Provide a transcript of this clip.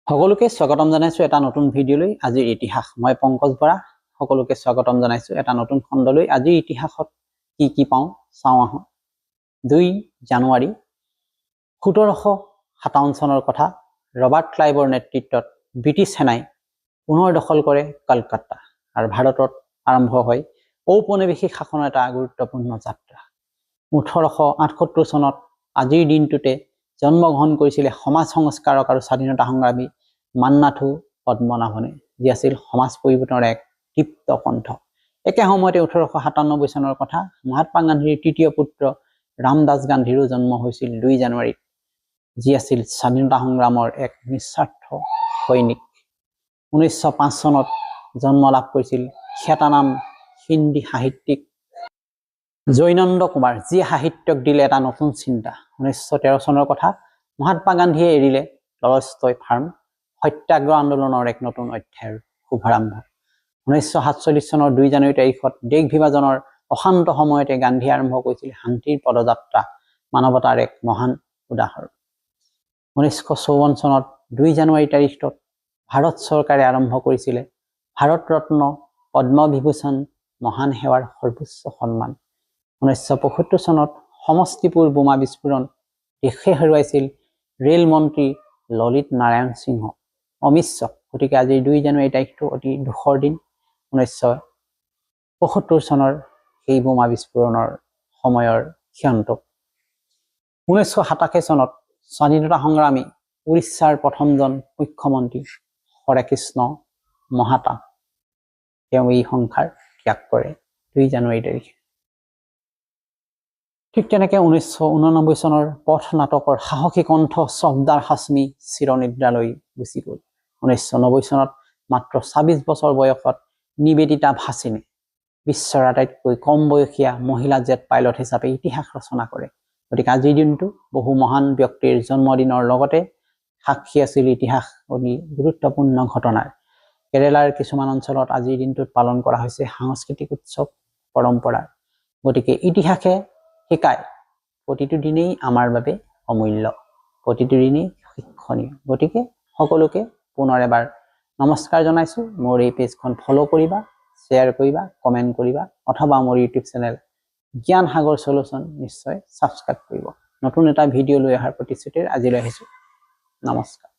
সকলোকে স্বাগতম জানাইছো এটা নতুন ভিডিঅলৈ আজিৰ ইতিহাস মই পংকজ বৰা সকলোকে স্বাগতম জানাইছো এটা নতুন খণ্ডলৈ আজিৰ ইতিহাসত কি পাওঁ চাওঁ আহো 2 জানুৱাৰী 1757 চনৰ কথা ৰবাৰ্ট ক্লাইভৰ নেতৃত্বত ব্ৰিটিছ সেনাই পুনৰ দখল কৰে কলকাতা আৰু ভাৰতত আৰম্ভ হয় ঔপনিৱেশিক শাসনৰ এটা গুৰুত্বপূৰ্ণ যাত্ৰা 1878 চনত আজিৰ দিনটোতে জন্মগ্ৰহণ কৰিছিল সমাজ সংস্কাৰক আৰু স্বাধীনতা সংগ্ৰামী মান্নাথু পদ্মনাভনে যি আছিল সমাজ পৰিৱৰ্তনৰ এক দীপ্ত কণ্ঠ একে সময়তে 1897 চনৰ কথা মহাত্মা গান্ধীৰ তৃতীয় পুত্ৰ ৰামদাস গান্ধীৰো জন্ম হৈছিল 2 জানুৱাৰীত যি আছিল স্বাধীনতা সংগ্ৰামৰ এক নিস্বাৰ্থ সৈনিক 1905 চনত জন্ম লাভ কৰিছিল খ্যাতনাম হিন্দী সাহিত্যিক জৈনন্দ কুমাৰ যি সাহিত্যক দিলে এটা নতুন চিন্তা 1913 চনৰ কথা মহাত্মা গান্ধীয়ে এৰিলে টলষ্টয় ফাৰ্ম সত্যাগ্ৰহ আন্দোলনৰ এক নতুন অধ্যায়ৰ শুভাৰম্ভ 1947 চনৰ 2 জানুৱাৰী তাৰিখত দেশ বিভাজনৰ অশান্ত সময়তে গান্ধী আৰম্ভ কৰিছিল শান্তিৰ পদযাত্ৰা মানৱতাৰ এক মহান উদাহৰণ 1954 চনত 2 জানুৱাৰী তাৰিখত ভাৰত চৰকাৰে আৰম্ভ কৰিছিল ভাৰত ৰত্ন পদ্ম বিভূষণ মহান সেৱাৰ সৰ্বোচ্চ সন্মান 1975 চনত সমষ্টিপুৰ বোমা বিস্ফোৰণ দেশে হেৰুৱাইছিল ৰেল মন্ত্ৰী ললিত নাৰায়ণ সিংহ অমিশ্ৰ গতিকে আজি 2 জানুৱাৰী তাৰিখটো অতি দুখৰ দিন 1975 চনৰ এই বোমা বিস্ফোৰণৰ সময়ৰ ক্ষণটো 1987 চনত স্বাধীনতা সংগ্ৰামী উৰিষ্যাৰ প্ৰথমজন মুখ্যমন্ত্ৰী হৰেকৃষ্ণ মহাতা তেওঁ এই সংসাৰ ত্যাগ কৰে 2 জানুৱাৰী তাৰিখে ঠিক তেনেকৈ 1989 চনৰ পথ নাটকৰ সাহসী কণ্ঠ চফদাৰ হাছমি চিৰনিদ্ৰালৈ গুচি গ'ল 1990 চনত মাত্ৰ 26 বছৰ বয়সত নিবেদিতা ভাছিনে বিশ্বৰ আটাইতকৈ কম বয়সীয়া মহিলা জেট পাইলট হিচাপে ইতিহাস ৰচনা কৰে গতিকে আজিৰ দিনটো বহু মহান ব্যক্তিৰ জন্মদিনৰ লগতে সাক্ষী আছিল ইতিহাস অতি গুৰুত্বপূৰ্ণ ঘটনাৰ কেৰেলাৰ কিছুমান অঞ্চলত আজিৰ দিনটোত পালন কৰা হৈছে সাংস্কৃতিক উৎসৱ পৰম্পৰা গতিকে ইতিহাসে শিকায় প্ৰতিটো দিনেই আমাৰ বাবে অমূল্য প্ৰতিটো দিনেই শিক্ষণীয় গতিকে সকলোকে পুনৰ এবাৰ নমস্কাৰ জনাইছো মোৰ এই পেজখন ফলো কৰিবা শ্বেয়াৰ কৰিবা কমেন্ট কৰিবা অথবা মোৰ ইউটিউব চেনেল জ্ঞান সাগৰ সলিউশন নিশ্চয় সাবস্ক্ৰাইব কৰিব নতুন এটা ভিডিঅ লৈ অহাৰ প্ৰতিশ্ৰুতিৰে আজিলৈ আহিছো নমস্কাৰ